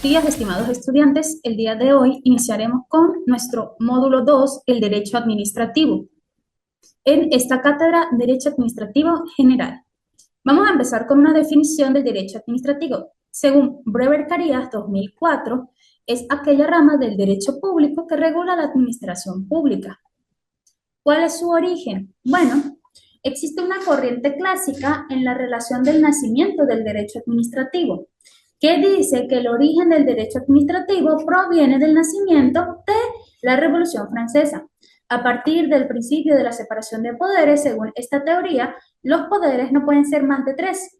Buenos días, estimados estudiantes. El día de hoy iniciaremos con nuestro módulo 2, el Derecho Administrativo. En esta cátedra, Derecho Administrativo General. Vamos a empezar con una definición del Derecho Administrativo. Según Breber Carías 2004, es aquella rama del derecho público que regula la administración pública. ¿Cuál es su origen? Bueno, existe una corriente clásica en la relación del nacimiento del derecho administrativo, que dice que el origen del derecho administrativo proviene del nacimiento de la Revolución Francesa. A partir del principio de la separación de poderes, según esta teoría, los poderes no pueden ser más de tres: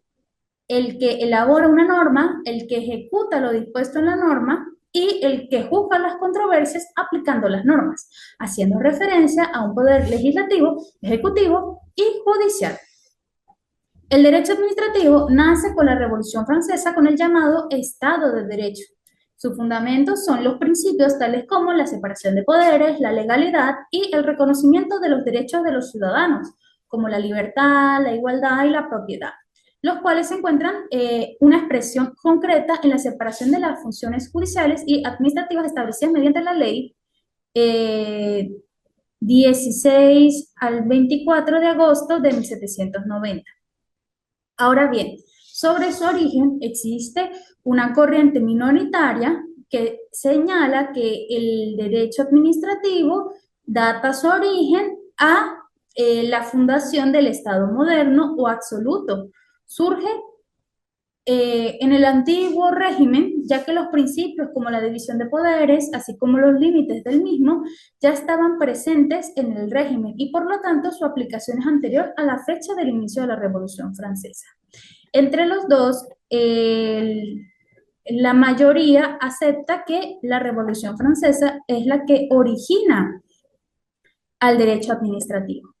el que elabora una norma, el que ejecuta lo dispuesto en la norma y el que juzga las controversias aplicando las normas, haciendo referencia a un poder legislativo, ejecutivo y judicial. El derecho administrativo nace con la Revolución Francesa con el llamado Estado de Derecho. Sus fundamentos son los principios tales como la separación de poderes, la legalidad y el reconocimiento de los derechos de los ciudadanos, como la libertad, la igualdad y la propiedad, los cuales encuentran una expresión concreta en la separación de las funciones judiciales y administrativas establecidas mediante la ley 16 al 24 de agosto de 1790. Ahora bien, sobre su origen existe una corriente minoritaria que señala que el derecho administrativo data su origen a la fundación del Estado moderno o absoluto. Surge en el antiguo régimen, ya que los principios como la división de poderes, así como los límites del mismo, ya estaban presentes en el régimen y por lo tanto su aplicación es anterior a la fecha del inicio de la Revolución Francesa. Entre los dos, la mayoría acepta que la Revolución Francesa es la que origina al derecho administrativo.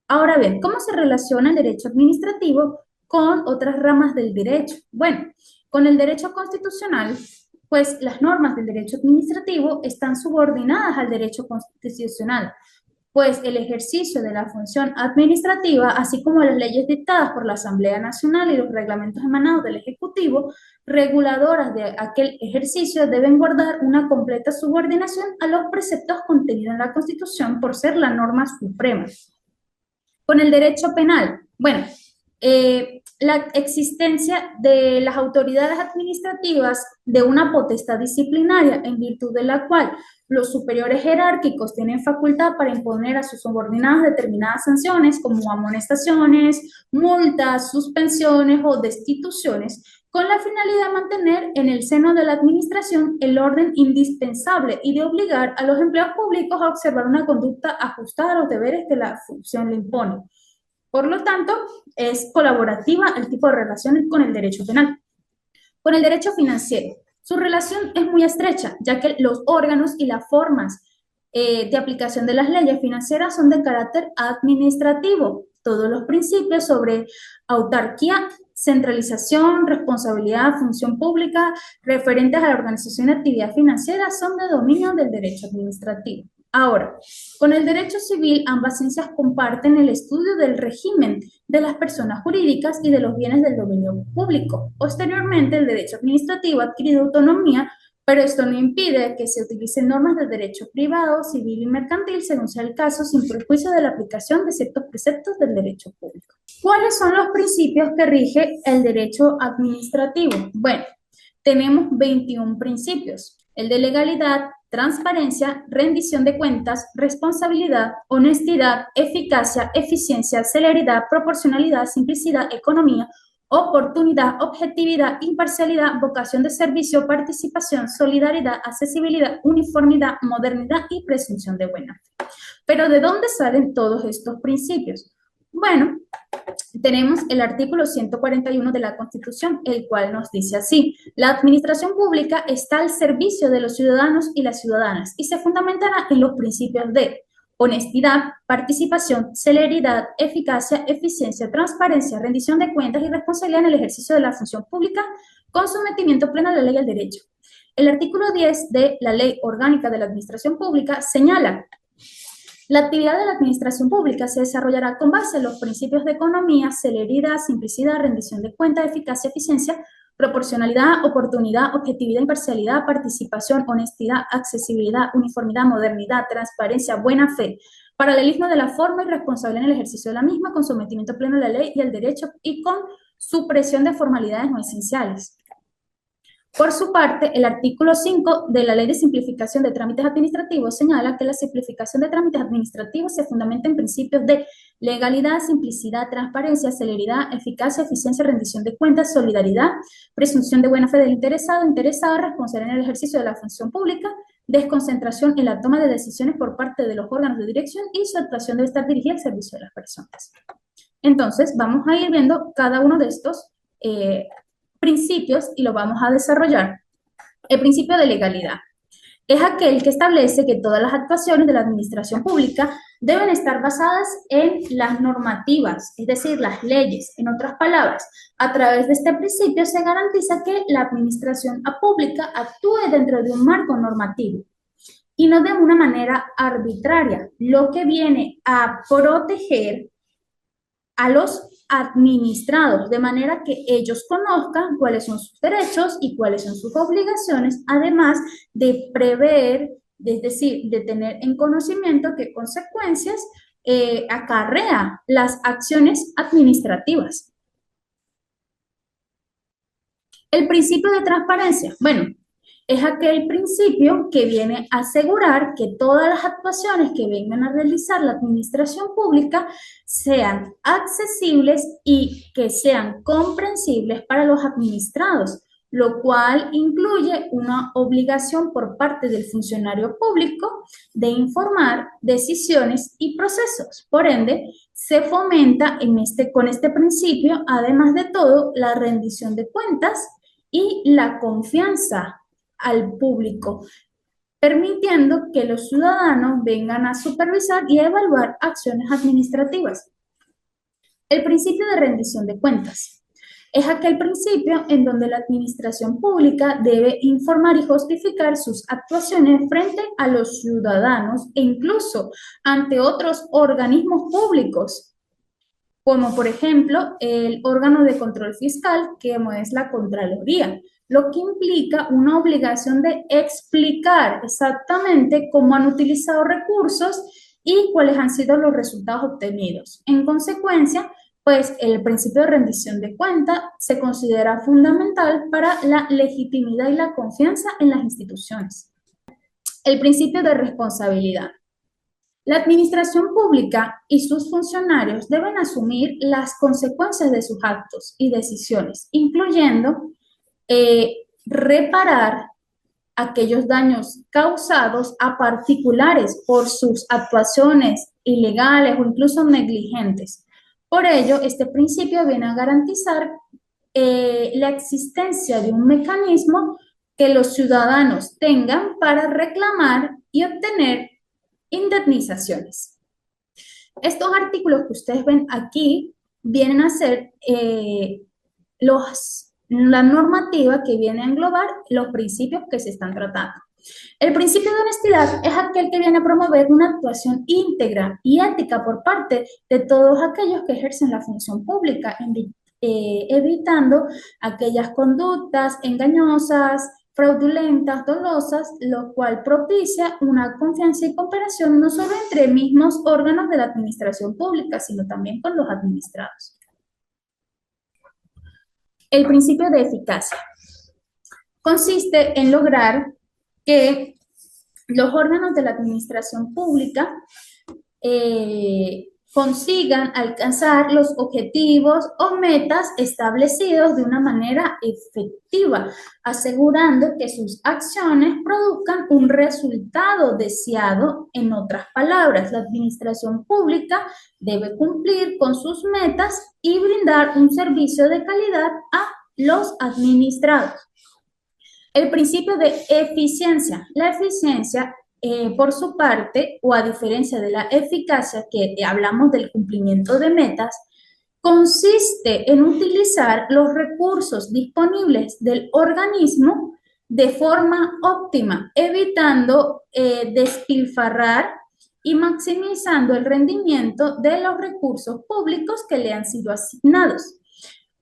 Ahora bien, ¿cómo se relaciona el derecho administrativo con otras ramas del derecho? Bueno, con el derecho constitucional, pues las normas del derecho administrativo están subordinadas al derecho constitucional, pues el ejercicio de la función administrativa, así como las leyes dictadas por la Asamblea Nacional y los reglamentos emanados del Ejecutivo, reguladoras de aquel ejercicio, deben guardar una completa subordinación a los preceptos contenidos en la Constitución por ser la norma suprema. Con el derecho penal, bueno, la existencia de las autoridades administrativas de una potestad disciplinaria en virtud de la cual los superiores jerárquicos tienen facultad para imponer a sus subordinados determinadas sanciones como amonestaciones, multas, suspensiones o destituciones, con la finalidad de mantener en el seno de la administración el orden indispensable y de obligar a los empleados públicos a observar una conducta ajustada a los deberes que la función le impone. Por lo tanto, es colaborativa el tipo de relación con el derecho penal. Con el derecho financiero, su relación es muy estrecha, ya que los órganos y las formas de aplicación de las leyes financieras son de carácter administrativo. Todos los principios sobre autarquía, centralización, responsabilidad, función pública, referentes a la organización y actividad financiera son de dominio del derecho administrativo. Ahora, con el derecho civil, ambas ciencias comparten el estudio del régimen de las personas jurídicas y de los bienes del dominio público. Posteriormente, el derecho administrativo ha adquirido autonomía, pero esto no impide que se utilicen normas de derecho privado, civil y mercantil, según sea el caso, sin perjuicio de la aplicación de ciertos preceptos del derecho público. ¿Cuáles son los principios que rige el derecho administrativo? Bueno, tenemos 21 principios. El de legalidad, transparencia, rendición de cuentas, responsabilidad, honestidad, eficacia, eficiencia, celeridad, proporcionalidad, simplicidad, economía, oportunidad, objetividad, imparcialidad, vocación de servicio, participación, solidaridad, accesibilidad, uniformidad, modernidad y presunción de buena fe. Pero ¿de dónde salen todos estos principios? Bueno, tenemos el artículo 141 de la Constitución, el cual nos dice así: la administración pública está al servicio de los ciudadanos y las ciudadanas y se fundamentará en los principios de honestidad, participación, celeridad, eficacia, eficiencia, transparencia, rendición de cuentas y responsabilidad en el ejercicio de la función pública con sometimiento pleno a la ley y al derecho. El artículo 10 de la Ley Orgánica de la Administración Pública señala: la actividad de la administración pública se desarrollará con base en los principios de economía, celeridad, simplicidad, rendición de cuentas, eficacia, eficiencia, proporcionalidad, oportunidad, objetividad, imparcialidad, participación, honestidad, accesibilidad, uniformidad, modernidad, transparencia, buena fe, paralelismo de la forma y responsabilidad en el ejercicio de la misma, con sometimiento pleno a la ley y al derecho y con supresión de formalidades no esenciales. Por su parte, el artículo 5 de la Ley de Simplificación de Trámites Administrativos señala que la simplificación de trámites administrativos se fundamenta en principios de legalidad, simplicidad, transparencia, celeridad, eficacia, eficiencia, rendición de cuentas, solidaridad, presunción de buena fe del interesado, interesada, responsabilidad en el ejercicio de la función pública, desconcentración en la toma de decisiones por parte de los órganos de dirección y su actuación debe estar dirigida al servicio de las personas. Entonces, vamos a ir viendo cada uno de estos principios y lo vamos a desarrollar. El principio de legalidad es aquel que establece que todas las actuaciones de la administración pública deben estar basadas en las normativas, es decir, las leyes. En otras palabras, a través de este principio se garantiza que la administración pública actúe dentro de un marco normativo y no de una manera arbitraria, lo que viene a proteger a los administrados, de manera que ellos conozcan cuáles son sus derechos y cuáles son sus obligaciones, además de prever, es decir, de tener en conocimiento qué consecuencias acarrea las acciones administrativas. El principio de transparencia. Bueno, es aquel principio que viene a asegurar que todas las actuaciones que vengan a realizar la administración pública sean accesibles y que sean comprensibles para los administrados, lo cual incluye una obligación por parte del funcionario público de informar decisiones y procesos. Por ende, se fomenta con este principio, además de todo, la rendición de cuentas y la confianza al público, permitiendo que los ciudadanos vengan a supervisar y a evaluar acciones administrativas. El principio de rendición de cuentas es aquel principio en donde la administración pública debe informar y justificar sus actuaciones frente a los ciudadanos e incluso ante otros organismos públicos, como por ejemplo el órgano de control fiscal, que es la Contraloría, lo que implica una obligación de explicar exactamente cómo han utilizado recursos y cuáles han sido los resultados obtenidos. En consecuencia, pues el principio de rendición de cuenta se considera fundamental para la legitimidad y la confianza en las instituciones. El principio de responsabilidad. La administración pública y sus funcionarios deben asumir las consecuencias de sus actos y decisiones, incluyendo reparar aquellos daños causados a particulares por sus actuaciones ilegales o incluso negligentes. Por ello, este principio viene a garantizar la existencia de un mecanismo que los ciudadanos tengan para reclamar y obtener indemnizaciones. Estos artículos que ustedes ven aquí vienen a ser la normativa que viene a englobar los principios que se están tratando. El principio de honestidad es aquel que viene a promover una actuación íntegra y ética por parte de todos aquellos que ejercen la función pública, evitando aquellas conductas engañosas, fraudulentas, dolosas, lo cual propicia una confianza y cooperación no solo entre mismos órganos de la administración pública, sino también con los administrados. El principio de eficacia consiste en lograr que los órganos de la administración pública consigan alcanzar los objetivos o metas establecidos de una manera efectiva, asegurando que sus acciones produzcan un resultado deseado. En otras palabras, la administración pública debe cumplir con sus metas y brindar un servicio de calidad a los administrados. El principio de eficiencia. La eficiencia, por su parte, o a diferencia de la eficacia, que hablamos del cumplimiento de metas, consiste en utilizar los recursos disponibles del organismo de forma óptima, evitando despilfarrar y maximizando el rendimiento de los recursos públicos que le han sido asignados.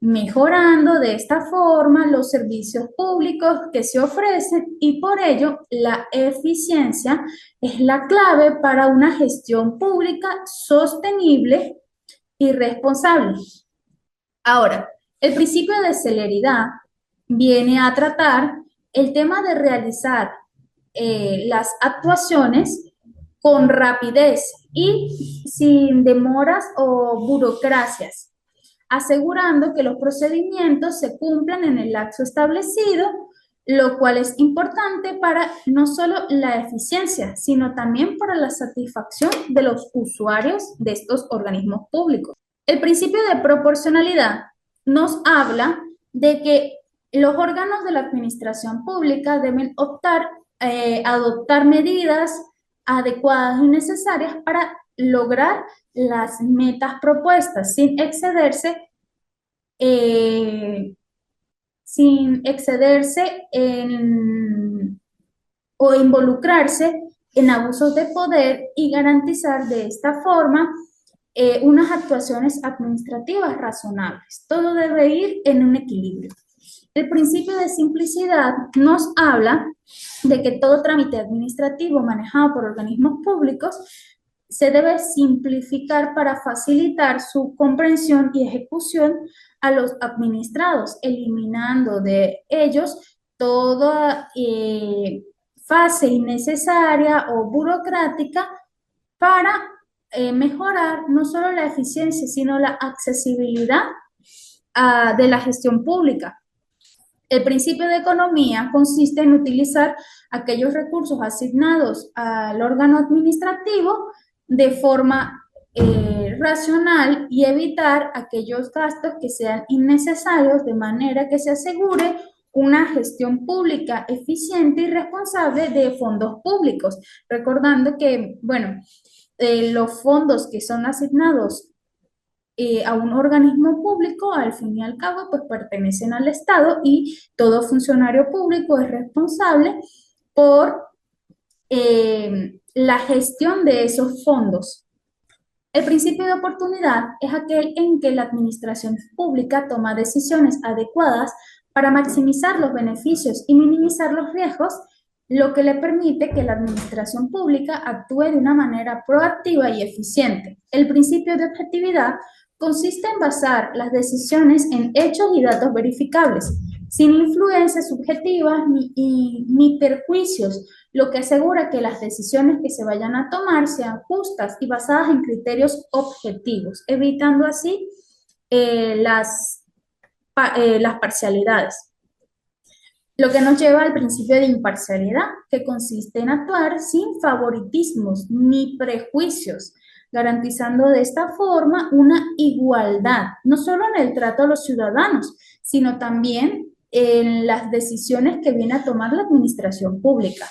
mejorando de esta forma los servicios públicos que se ofrecen y por ello la eficiencia es la clave para una gestión pública sostenible y responsable. Ahora, el principio de celeridad viene a tratar el tema de realizar las actuaciones con rapidez y sin demoras o burocracias, asegurando que los procedimientos se cumplan en el lapso establecido, lo cual es importante para no solo la eficiencia, sino también para la satisfacción de los usuarios de estos organismos públicos. El principio de proporcionalidad nos habla de que los órganos de la administración pública deben adoptar medidas adecuadas y necesarias para lograr las metas propuestas eh, sin excederse o involucrarse en abusos de poder y garantizar de esta forma unas actuaciones administrativas razonables. Todo debe ir en un equilibrio. El principio de simplicidad nos habla de que todo trámite administrativo manejado por organismos públicos se debe simplificar para facilitar su comprensión y ejecución a los administrados, eliminando de ellos toda fase innecesaria o burocrática para mejorar no solo la eficiencia, sino la accesibilidad de la gestión pública. El principio de economía consiste en utilizar aquellos recursos asignados al órgano administrativo de forma racional y evitar aquellos gastos que sean innecesarios de manera que se asegure una gestión pública eficiente y responsable de fondos públicos. Recordando que, bueno, los fondos que son asignados a un organismo público, al fin y al cabo, pues pertenecen al Estado y todo funcionario público es responsable por la gestión de esos fondos. El principio de oportunidad es aquel en que la administración pública toma decisiones adecuadas para maximizar los beneficios y minimizar los riesgos, lo que le permite que la administración pública actúe de una manera proactiva y eficiente. El principio de objetividad consiste en basar las decisiones en hechos y datos verificables, sin influencias subjetivas ni perjuicios, lo que asegura que las decisiones que se vayan a tomar sean justas y basadas en criterios objetivos, evitando así las parcialidades. Lo que nos lleva al principio de imparcialidad, que consiste en actuar sin favoritismos ni prejuicios, garantizando de esta forma una igualdad, no solo en el trato a los ciudadanos, sino también en las decisiones que viene a tomar la administración pública.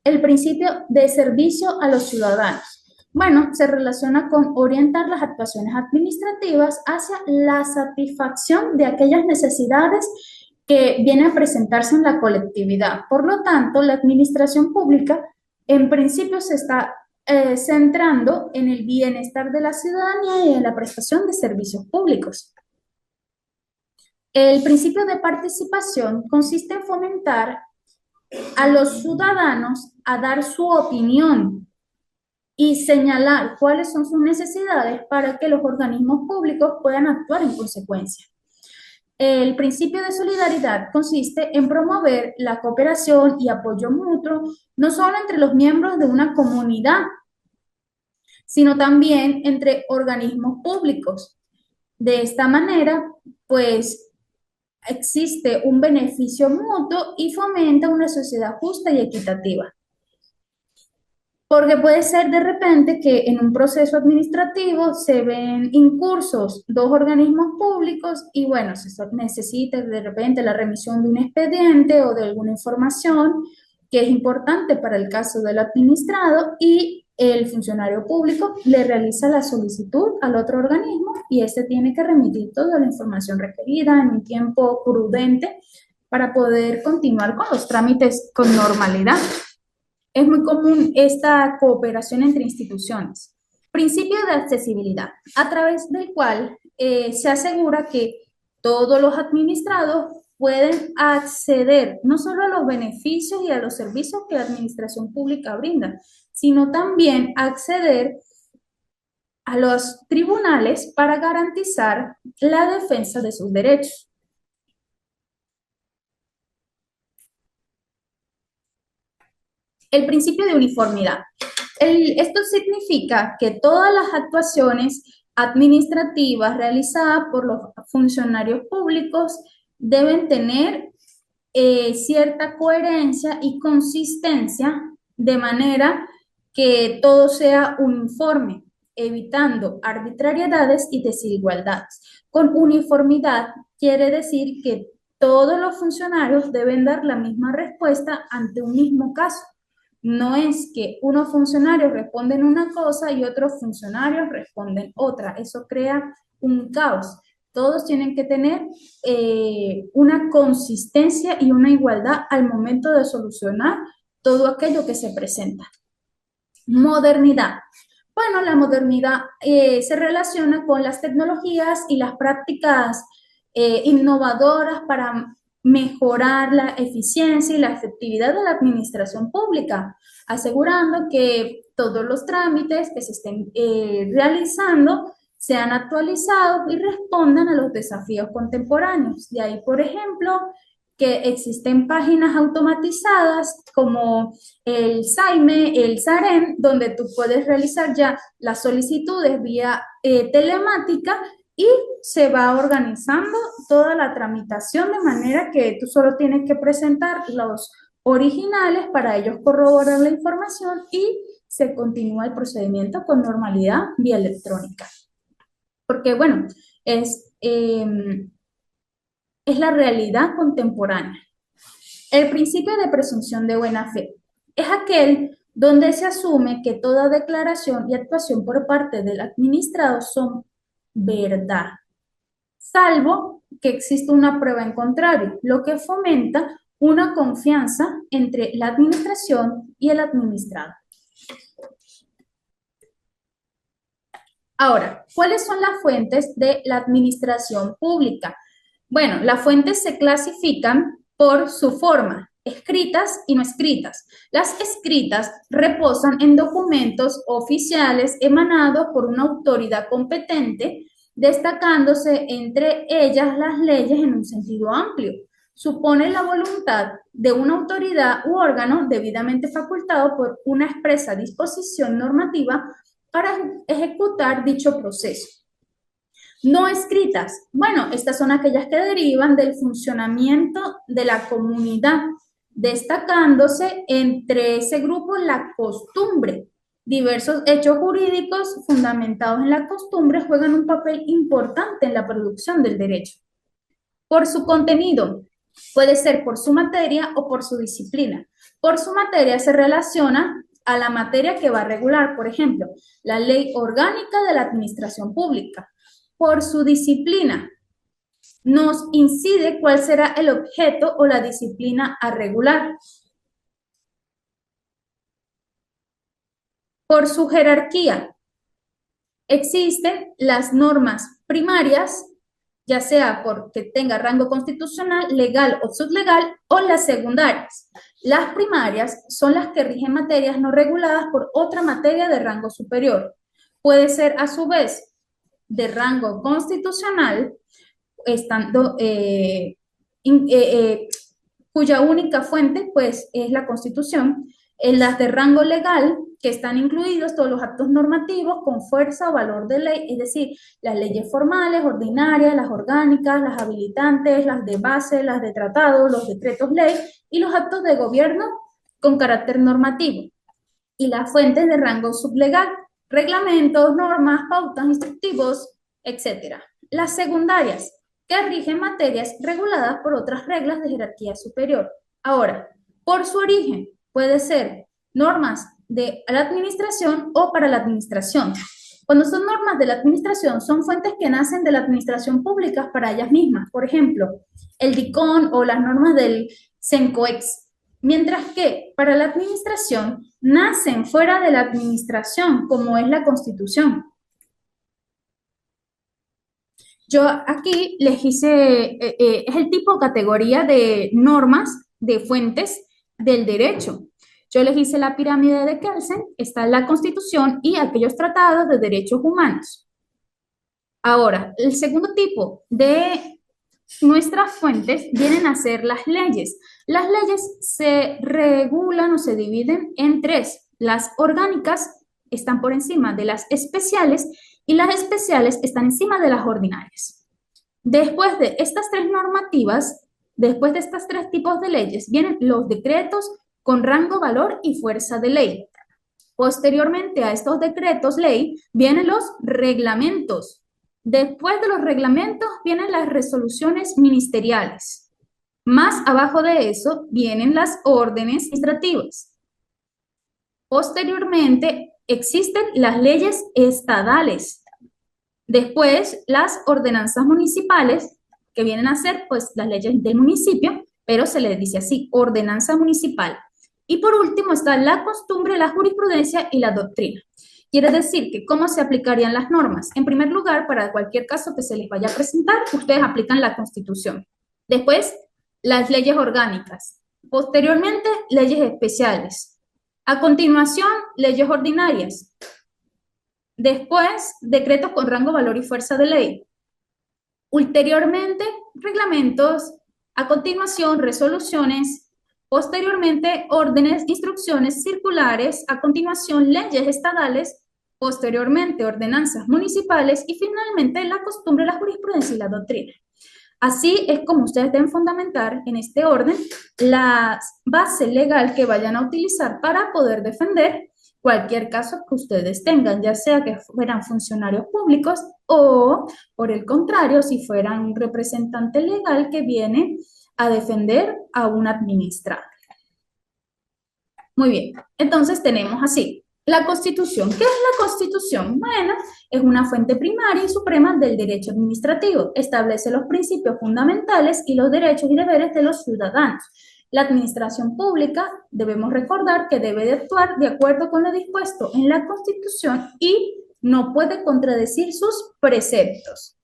El principio de servicio a los ciudadanos. Bueno, se relaciona con orientar las actuaciones administrativas hacia la satisfacción de aquellas necesidades que vienen a presentarse en la colectividad. Por lo tanto, la administración pública en principio se está centrando en el bienestar de la ciudadanía y en la prestación de servicios públicos. El principio de participación consiste en fomentar a los ciudadanos a dar su opinión y señalar cuáles son sus necesidades para que los organismos públicos puedan actuar en consecuencia. El principio de solidaridad consiste en promover la cooperación y apoyo mutuo, no solo entre los miembros de una comunidad, sino también entre organismos públicos. De esta manera, pues, existe un beneficio mutuo y fomenta una sociedad justa y equitativa. Porque puede ser de repente que en un proceso administrativo se ven incursos dos organismos públicos y bueno, se necesita de repente la remisión de un expediente o de alguna información que es importante para el caso del administrado y el funcionario público le realiza la solicitud al otro organismo y este tiene que remitir toda la información requerida en un tiempo prudente para poder continuar con los trámites con normalidad. Es muy común esta cooperación entre instituciones. Principio de accesibilidad, a través del cual se asegura que Todos los administrados pueden acceder no solo a los beneficios y a los servicios que la administración pública brinda, sino también acceder a los tribunales para garantizar la defensa de sus derechos. El principio de uniformidad. Esto significa que todas las actuaciones administrativas realizadas por los funcionarios públicos deben tener cierta coherencia y consistencia de manera que todo sea uniforme, evitando arbitrariedades y desigualdades. Con uniformidad quiere decir que todos los funcionarios deben dar la misma respuesta ante un mismo caso. No es que unos funcionarios responden una cosa y otros funcionarios responden otra. Eso crea un caos. Todos tienen que tener una consistencia y una igualdad al momento de solucionar todo aquello que se presenta. Modernidad. Bueno, la modernidad se relaciona con las tecnologías y las prácticas innovadoras para mejorar la eficiencia y la efectividad de la administración pública, asegurando que todos los trámites que se estén realizando sean actualizados y respondan a los desafíos contemporáneos. De ahí, por ejemplo, que existen páginas automatizadas como el SAIME, el SAREN, donde tú puedes realizar ya las solicitudes vía telemática y se va organizando toda la tramitación de manera que tú solo tienes que presentar los originales para ellos corroborar la información y se continúa el procedimiento con normalidad vía electrónica. Porque, bueno, es la realidad contemporánea. El principio de presunción de buena fe es aquel donde se asume que toda declaración y actuación por parte del administrado son verdad, salvo que exista una prueba en contrario, lo que fomenta una confianza entre la administración y el administrado. Ahora, ¿cuáles son las fuentes de la administración pública? Bueno, las fuentes se clasifican por su forma, escritas y no escritas. Las escritas reposan en documentos oficiales emanados por una autoridad competente, destacándose entre ellas las leyes en un sentido amplio. Supone la voluntad de una autoridad u órgano debidamente facultado por una expresa disposición normativa para ejecutar dicho proceso. No escritas. Bueno, estas son aquellas que derivan del funcionamiento de la comunidad, destacándose entre ese grupo la costumbre. Diversos hechos jurídicos fundamentados en la costumbre juegan un papel importante en la producción del derecho. Por su contenido, puede ser por su materia o por su disciplina. Por su materia se relaciona a la materia que va a regular, por ejemplo, la ley orgánica de la administración pública. Por su disciplina, nos incide cuál será el objeto o la disciplina a regular. Por su jerarquía, existen las normas primarias, ya sea porque tenga rango constitucional, legal o sublegal, o las secundarias. Las primarias son las que rigen materias no reguladas por otra materia de rango superior. Puede ser a su vez de rango constitucional, estando, cuya única fuente pues es la Constitución. En las de rango legal, que están incluidos todos los actos normativos con fuerza o valor de ley, es decir, las leyes formales, ordinarias, las orgánicas, las habilitantes, las de base, las de tratado, los decretos ley y los actos de gobierno con carácter normativo. Y las fuentes de rango sublegal, reglamentos, normas, pautas, instructivos, etc. Las secundarias, que rigen materias reguladas por otras reglas de jerarquía superior. Ahora, por su origen, puede ser normas de la administración o para la administración. Cuando son normas de la administración, son fuentes que nacen de la administración pública para ellas mismas. Por ejemplo, el DICON o las normas del CENCOEX. Mientras que para la administración nacen fuera de la administración, como es la Constitución. Yo aquí les hice, es el tipo o categoría de normas, de fuentes del derecho. Yo les hice la pirámide de Kelsen, está la Constitución y aquellos tratados de derechos humanos. Ahora, el segundo tipo de nuestras fuentes vienen a ser las leyes. Las leyes se regulan o se dividen en tres. Las orgánicas están por encima de las especiales y las especiales están encima de las ordinarias. Después de estas tres normativas, después de estos tres tipos de leyes, vienen los decretos con rango, valor y fuerza de ley. Posteriormente a estos decretos ley vienen los reglamentos. Después de los reglamentos vienen las resoluciones ministeriales. Más abajo de eso vienen las órdenes administrativas. Posteriormente existen las leyes estadales. Después las ordenanzas municipales, que vienen a ser pues las leyes del municipio, pero se le dice así, ordenanza municipal. Y por último está la costumbre, la jurisprudencia y la doctrina. Quiere decir que cómo se aplicarían las normas. En primer lugar, para cualquier caso que se les vaya a presentar, ustedes aplican la Constitución. Después, las leyes orgánicas. Posteriormente, leyes especiales. A continuación, leyes ordinarias. Después, decretos con rango, valor y fuerza de ley. Ulteriormente, reglamentos. A continuación, resoluciones. Posteriormente, órdenes, instrucciones circulares. A continuación, leyes estadales. Posteriormente, ordenanzas municipales. Y finalmente, la costumbre, la jurisprudencia y la doctrina. Así es como ustedes deben fundamentar en este orden la base legal que vayan a utilizar para poder defender cualquier caso que ustedes tengan, ya sea que fueran funcionarios públicos o, por el contrario, si fueran un representante legal que viene a defender a un administrado. Muy bien, entonces tenemos así la Constitución. ¿Qué es la Constitución? Bueno, es una fuente primaria y suprema del derecho administrativo. Establece los principios fundamentales y los derechos y deberes de los ciudadanos. La administración pública, debemos recordar que debe de actuar de acuerdo con lo dispuesto en la Constitución y no puede contradecir sus preceptos.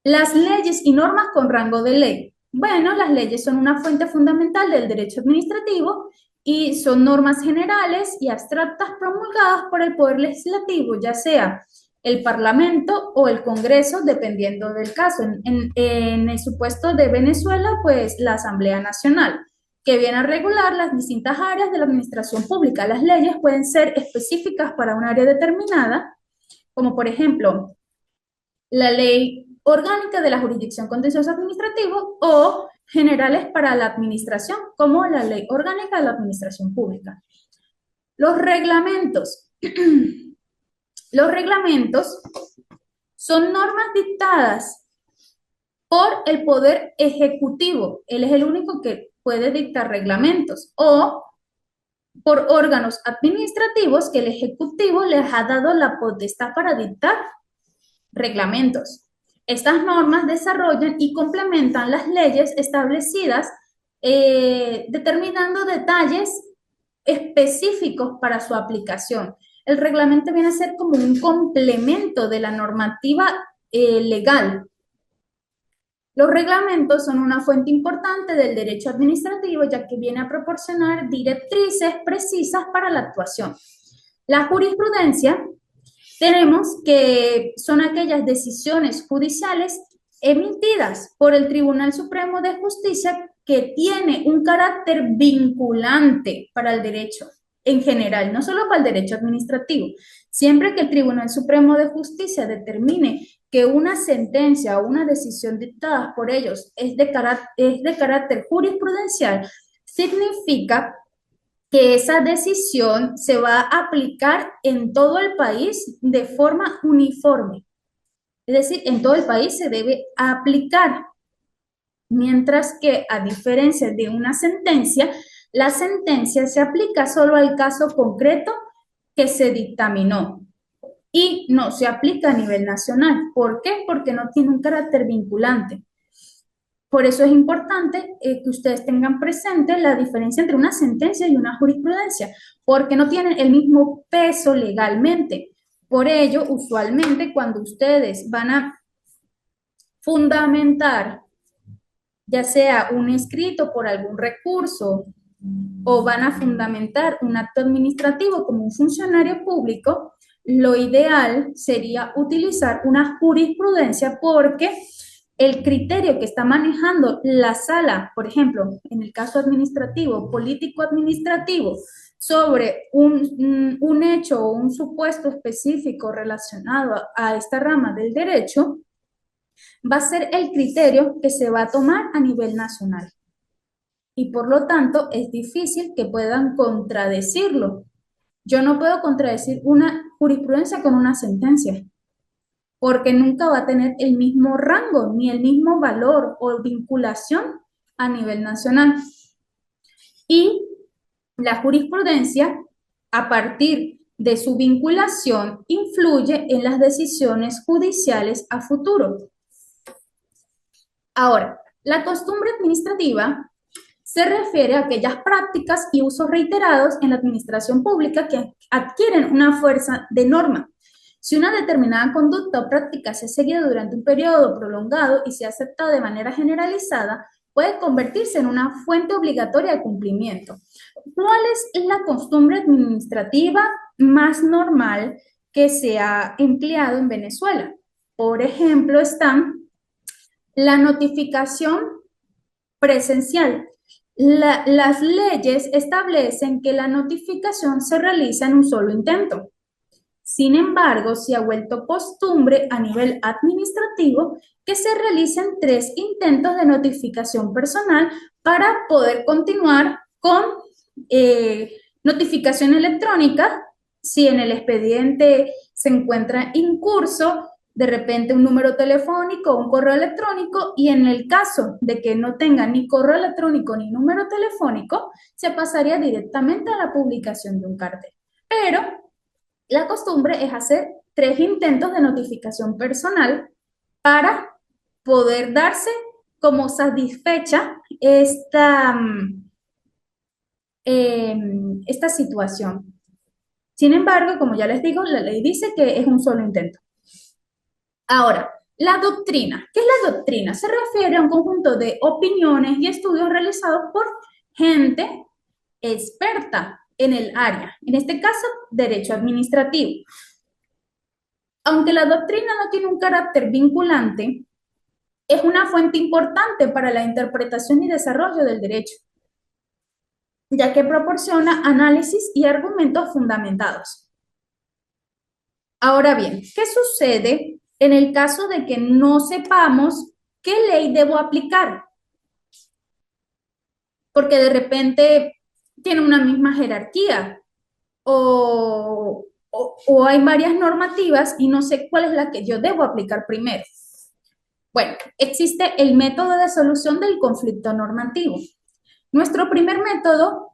Las leyes y normas con rango de ley. Bueno, las leyes son una fuente fundamental del derecho administrativo y son normas generales y abstractas promulgadas por el Poder Legislativo, ya sea el Parlamento o el Congreso, dependiendo del caso. En el supuesto de Venezuela, pues la Asamblea Nacional, que viene a regular las distintas áreas de la administración pública. Las leyes pueden ser específicas para un área determinada, como por ejemplo la ley orgánica de la jurisdicción contencioso administrativo o generales para la administración, como la ley orgánica de la administración pública. Los reglamentos. Los reglamentos son normas dictadas por el Poder Ejecutivo. Él es el único que puede dictar reglamentos o por órganos administrativos que el Ejecutivo les ha dado la potestad para dictar reglamentos. Estas normas desarrollan y complementan las leyes establecidas, determinando detalles específicos para su aplicación. El reglamento viene a ser como un complemento de la normativa legal. Los reglamentos son una fuente importante del derecho administrativo, ya que viene a proporcionar directrices precisas para la actuación. La jurisprudencia tenemos que son aquellas decisiones judiciales emitidas por el Tribunal Supremo de Justicia que tiene un carácter vinculante para el derecho en general, no solo para el derecho administrativo. Siempre que el Tribunal Supremo de Justicia determine que una sentencia o una decisión dictada por ellos es de carácter jurisprudencial, significa que esa decisión se va a aplicar en todo el país de forma uniforme. Es decir, en todo el país se debe aplicar. Mientras que, a diferencia de una sentencia, la sentencia se aplica solo al caso concreto que se dictaminó y no se aplica a nivel nacional. ¿Por qué? Porque no tiene un carácter vinculante. Por eso es importante que ustedes tengan presente la diferencia entre una sentencia y una jurisprudencia, porque no tienen el mismo peso legalmente. Por ello, usualmente cuando ustedes van a fundamentar, ya sea un escrito por algún recurso o van a fundamentar un acto administrativo como un funcionario público, lo ideal sería utilizar una jurisprudencia porque el criterio que está manejando la sala, por ejemplo, en el caso administrativo, político-administrativo, sobre un hecho o un supuesto específico relacionado a esta rama del derecho, va a ser el criterio que se va a tomar a nivel nacional. Y por lo tanto es difícil que puedan contradecirlo. Yo no puedo contradecir una jurisprudencia con una sentencia, porque nunca va a tener el mismo rango ni el mismo valor o vinculación a nivel nacional. Y la jurisprudencia, a partir de su vinculación, influye en las decisiones judiciales a futuro. Ahora, la costumbre administrativa se refiere a aquellas prácticas y usos reiterados en la administración pública que adquieren una fuerza de norma. Si una determinada conducta o práctica se ha seguido durante un periodo prolongado y se ha aceptado de manera generalizada, puede convertirse en una fuente obligatoria de cumplimiento. ¿Cuál es la costumbre administrativa más normal que se ha empleado en Venezuela? Por ejemplo, están la notificación presencial. Las leyes establecen que la notificación se realiza en un solo intento. Sin embargo, se ha vuelto costumbre a nivel administrativo que se realicen 3 intentos de notificación personal para poder continuar con notificación electrónica si en el expediente se encuentra incurso de repente un número telefónico o un correo electrónico, y en el caso de que no tenga ni correo electrónico ni número telefónico, se pasaría directamente a la publicación de un cartel. Pero la costumbre es hacer 3 intentos de notificación personal para poder darse como satisfecha esta situación. Sin embargo, como ya les digo, la ley dice que es un solo intento. Ahora, la doctrina. ¿Qué es la doctrina? Se refiere a un conjunto de opiniones y estudios realizados por gente experta en el área, en este caso, derecho administrativo. Aunque la doctrina no tiene un carácter vinculante, es una fuente importante para la interpretación y desarrollo del derecho, ya que proporciona análisis y argumentos fundamentados. Ahora bien, ¿qué sucede en el caso de que no sepamos qué ley debo aplicar? Porque de repente tiene una misma jerarquía o hay varias normativas y no sé cuál es la que yo debo aplicar primero. Bueno, existe el método de solución del conflicto normativo. Nuestro primer método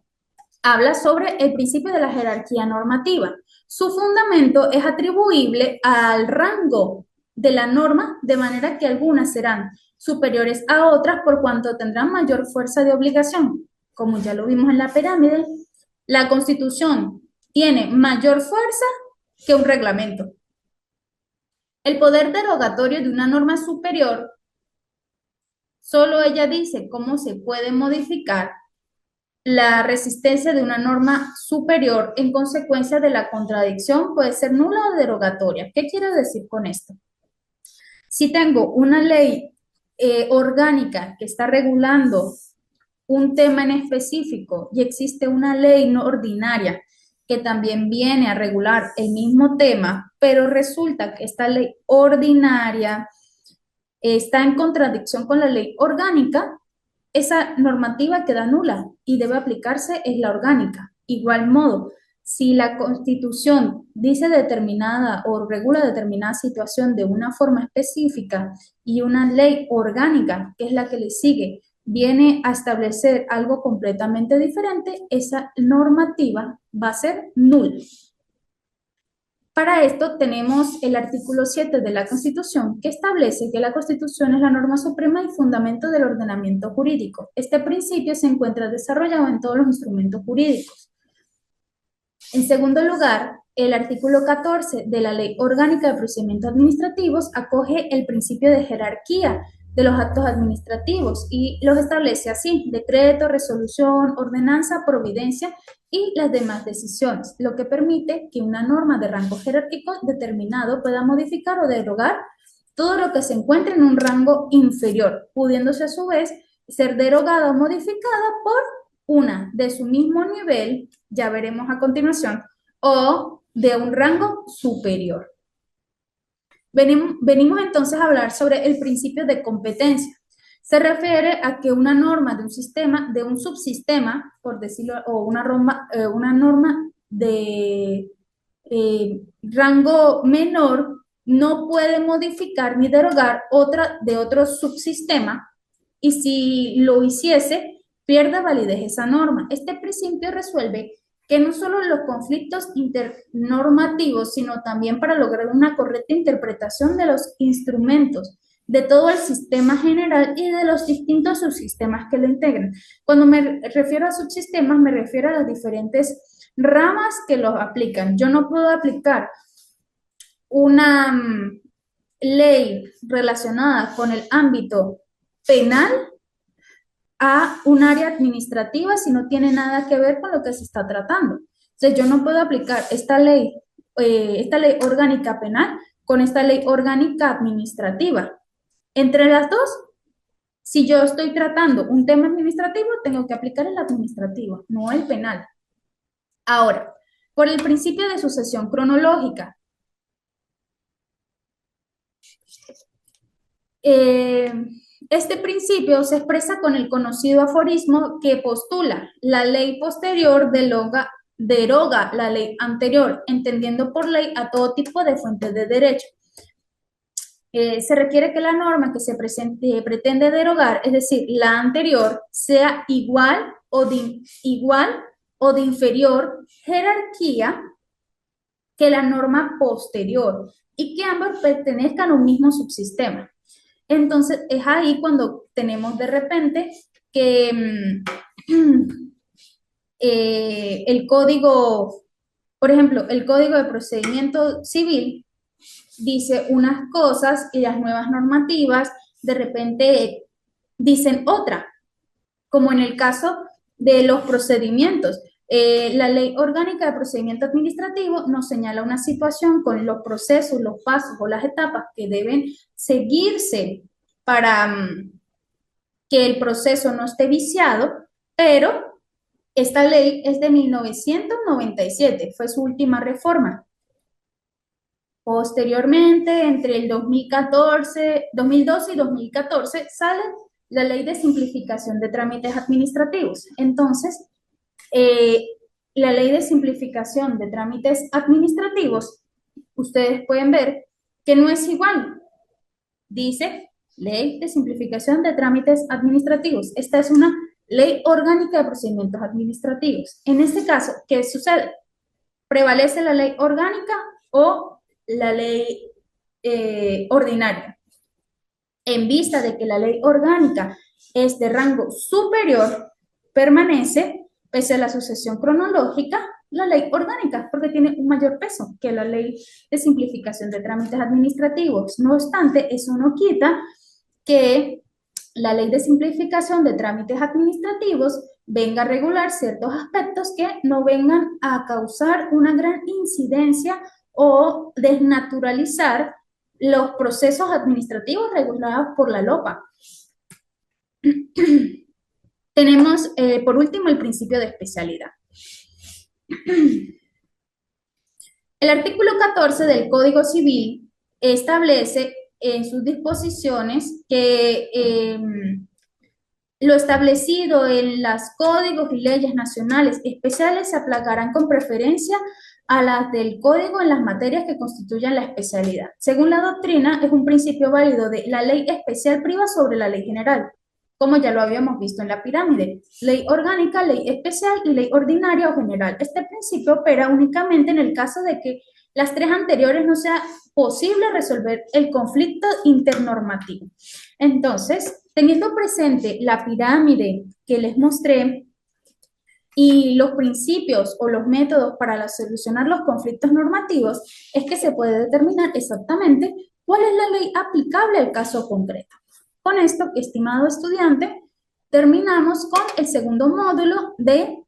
habla sobre el principio de la jerarquía normativa. Su fundamento es atribuible al rango de la norma, de manera que algunas serán superiores a otras por cuanto tendrán mayor fuerza de obligación. Como ya lo vimos en la pirámide, la Constitución tiene mayor fuerza que un reglamento. El poder derogatorio de una norma superior, solo ella dice cómo se puede modificar la resistencia de una norma superior en consecuencia de la contradicción, puede ser nula o derogatoria. ¿Qué quiero decir con esto? Si tengo una ley orgánica que está regulando un tema en específico y existe una ley no ordinaria que también viene a regular el mismo tema, pero resulta que esta ley ordinaria está en contradicción con la ley orgánica, esa normativa queda nula y debe aplicarse es la orgánica. Igual modo, si la Constitución dice determinada o regula determinada situación de una forma específica y una ley orgánica, que es la que le sigue, viene a establecer algo completamente diferente, esa normativa va a ser nula. Para esto tenemos el artículo 7 de la Constitución, que establece que la Constitución es la norma suprema y fundamento del ordenamiento jurídico. Este principio se encuentra desarrollado en todos los instrumentos jurídicos. En segundo lugar, el artículo 14 de la Ley Orgánica de Procedimientos Administrativos acoge el principio de jerarquía de los actos administrativos y los establece así: decreto, resolución, ordenanza, providencia y las demás decisiones, lo que permite que una norma de rango jerárquico determinado pueda modificar o derogar todo lo que se encuentre en un rango inferior, pudiéndose a su vez ser derogada o modificada por una de su mismo nivel, ya veremos a continuación, o de un rango superior. Venimos entonces a hablar sobre el principio de competencia. Se refiere a que una norma de un sistema, de un subsistema, por decirlo, o una norma de rango menor no puede modificar ni derogar otra de otro subsistema, y si lo hiciese, pierde validez esa norma. Este principio resuelve que no solo los conflictos internormativos, sino también para lograr una correcta interpretación de los instrumentos de todo el sistema general y de los distintos subsistemas que lo integran. Cuando me refiero a subsistemas, me refiero a las diferentes ramas que los aplican. Yo no puedo aplicar una ley relacionada con el ámbito penal a un área administrativa si no tiene nada que ver con lo que se está tratando. Entonces, yo no puedo aplicar esta ley orgánica penal con esta ley orgánica administrativa. Entre las dos, si yo estoy tratando un tema administrativo, tengo que aplicar el administrativo, no el penal. Ahora, por el principio de sucesión cronológica, este principio se expresa con el conocido aforismo que postula: la ley posterior deroga la ley anterior, entendiendo por ley a todo tipo de fuentes de derecho. Se requiere que la norma que se pretende derogar, es decir, la anterior, sea igual o de inferior jerarquía que la norma posterior y que ambos pertenezcan a un mismo subsistema. Entonces, es ahí cuando tenemos de repente que el código, por ejemplo, el Código de Procedimiento Civil dice unas cosas y las nuevas normativas de repente dicen otra, como en el caso de los procedimientos. La Ley Orgánica de Procedimiento Administrativo nos señala una situación con los procesos, los pasos o las etapas que deben seguirse para que el proceso no esté viciado, pero esta ley es de 1997, fue su última reforma. Posteriormente, entre el 2012 y 2014, sale la Ley de Simplificación de Trámites Administrativos. Entonces, la Ley de Simplificación de Trámites Administrativos, ustedes pueden ver que no es igual. Dice Ley de Simplificación de Trámites Administrativos. Esta es una Ley Orgánica de Procedimientos Administrativos. En este caso, ¿qué sucede? ¿Prevalece la ley orgánica o la ley ordinaria? En vista de que la ley orgánica es de rango superior, permanece, pese a la sucesión cronológica, la ley orgánica, porque tiene un mayor peso que la ley de simplificación de trámites administrativos. No obstante, eso no quita que la ley de simplificación de trámites administrativos venga a regular ciertos aspectos que no vengan a causar una gran incidencia o desnaturalizar los procesos administrativos regulados por la LOPA. Tenemos, por último, el principio de especialidad. El artículo 14 del Código Civil establece en sus disposiciones que lo establecido en los códigos y leyes nacionales especiales se aplicarán con preferencia a las del código en las materias que constituyan la especialidad. Según la doctrina, es un principio válido de la ley especial priva sobre la ley general, como ya lo habíamos visto en la pirámide: ley orgánica, ley especial y ley ordinaria o general. Este principio opera únicamente en el caso de que las tres anteriores no sea posible resolver el conflicto internormativo. Entonces, teniendo presente la pirámide que les mostré y los principios o los métodos para solucionar los conflictos normativos es que se puede determinar exactamente cuál es la ley aplicable al caso concreto. Con esto, estimado estudiante, terminamos con el segundo módulo de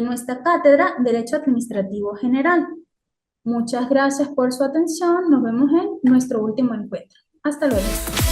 nuestra cátedra Derecho Administrativo General. Muchas gracias por su atención. Nos vemos en nuestro último encuentro. Hasta luego.